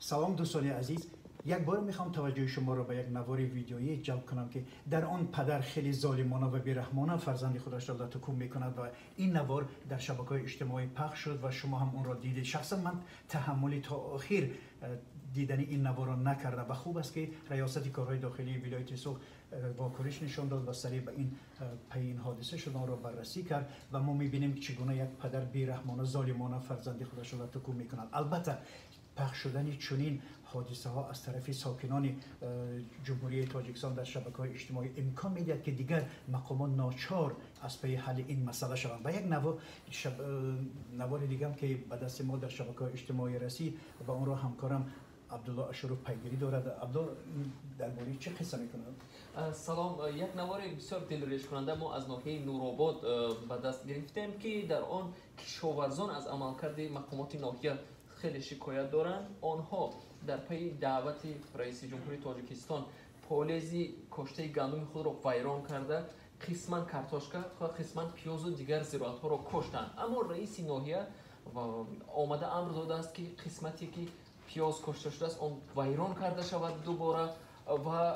سلام دوستان عزیز، یک بار میخوام توجه شما را به یک نوار ویدیویی جلب کنم که در آن پدر خیلی ظالمانه و بیرحمانه فرزند خودش را تکون میکند و این نوار در شبکه‌های اجتماعی پخش شد و شما هم اون را دیدید. شخصا من تحملی تا آخر دیدن این نوار را نکردم و خوب است که ریاست کارهای داخلی ولایت سوخ واکنش نشان داد و سریع به این حادثه شد آن را بررسی کرد و ما میبینیم چگونه یک پدر بیرحمانه ظالمانه فرزند خودش را تکون میکند. البته پخش شدن چنین حادثه ها از طرف ساکنان جمهوری تاجیکستان در شبکه‌های اجتماعی امکان میدهد که دیگر مقامات ناچار از پی حل این مسئله شوند. و یک نوار دیگه که به دست ما در شبکه‌های اجتماعی رسید و اون را همکارم عبدالله اشرف پیگیری دارد. عبدالله درباره چه قصه می‌کند؟ سلام. یک نوار بسیار دلریش کننده ما از ناحیه نورآباد به دست گرفتیم که در آن کشاورزان از عملکرد مقامات ناحیه خیلی شکایت دارند. آنها در پی دعوت رئیس جمهوری تاجیکستان پالیزی کاشته گندم خود را ویران کرده، قسما کارتوشکا و قسما پیاز و دیگر زراعت‌ها را کشتند. اما رئیس ناحیه آمده امر داده است که قسمتی که پیاز کشته شده است آن ویران کرده شود دوباره و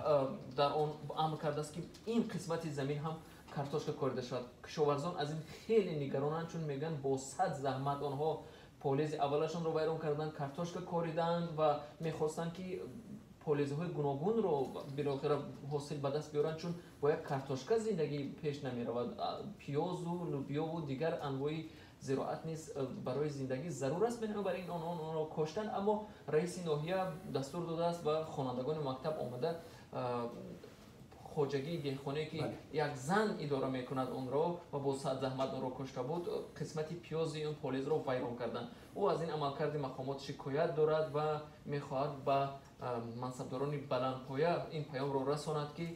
در آن امر کرده است که این قسمت زمین هم کارتوشکا کاشته شود. کشاورزان از این خیلی نگرانند، چون میگن با صد زحمت آنها پالیز اولشون رو ویران کردن، کارتوشکا کاریدند و میخواستن که پالیزهای گوناگون رو بالاخره حاصل به دست بیارن، چون با یک کارتوشکا زندگی پیش نمیرود. پیاز و لوبیا و دیگر انواع زراعت نیز برای زندگی ضرور است، بنابراین آن را کاشتن. اما رئیس ناحیه دستور داده است و خوانندگان مکتب آمده خواجگی دهخانه که یک زن اداره میکند اون را و با صد زحمت اون را کشته بود، قسمت پیاز اون پالیز را ویران کردن. او از این عملکرد مقامات شکایت دارد و میخواهد به منصبداران بلندپایه این پیام را رساند که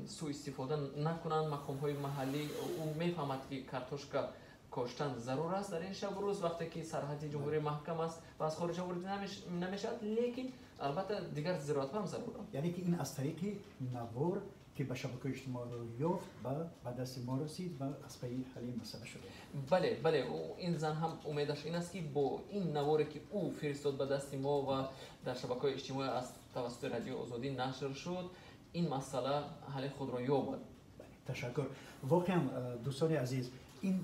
سوء استفاده نکنند مقام های محلی. او میفهمد که کارتوشکا کاشتن ضرور است در این شب و روز وقتی که سرحد جمهوری محکم است و از خارج وارد نمیشد، لیکن البته دیگر زراعت هم ضرور است. یعنی که این از طریق نوار که به شبکه اجتماعی رو یافت و به دست ما رسید و از پی حل این مسئله شده. بله این زن هم امیدش این است که با این نواری که او فرستاد به دست ما و در شبکه اجتماعی از توسط رادیو آزادی نشر شد، این مسئله حل خود را یابد. تشکر. واقعا دوستان عزیز، این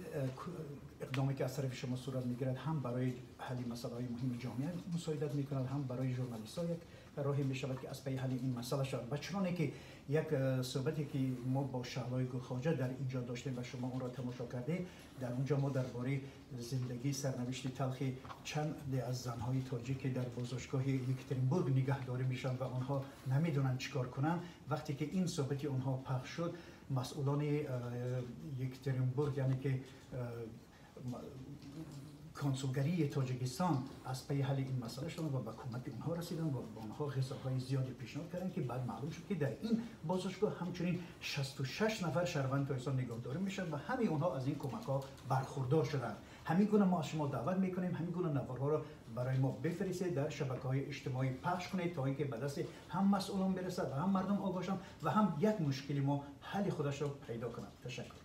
اقدامی که از طرف شما صورت میگیرد هم برای حل مسائل مهم جامعه مساعدت میکند، هم برای ژورنالیست‌ها یک راهی میشود که از پی حل این مسئله شود. و چنانه که یک صحبتی که ما با شهلای گلخواجه در اینجا داشتیم و شما اون را تماشا کردید، در اونجا ما درباره زندگی سرنوشت تلخ چند از زنهای تاجیک که در بازداشتگاه یکترینبورگ نگهداری میشن و آنها نمیدونن چیکار کنن، وقتی که این صحبتی اونها پخش شد، مسئولان یکترینبورگ یعنی که کنسولگری تاجیکستان از پی حل این مسئله شدن و به کمک اونها رسیدن و با اونها غذاهای زیادی پیشنهاد کردن که بعد معلوم شد که در این بازداشتگاه همچنین 66 نفر شهروند تاجیکستان نگهداری میشن و همه اونها از این کمک ها برخوردار شدن. همین گونه ما از شما دعوت میکنیم همین گونه نوارها را برای ما بفرستید، در شبکه‌های اجتماعی پخش کنید تا اینکه به دست هم مسئولان برسد و هم مردم آگاه شوند و هم یک مشکلی ما حل خودش را پیدا کند. تشکر.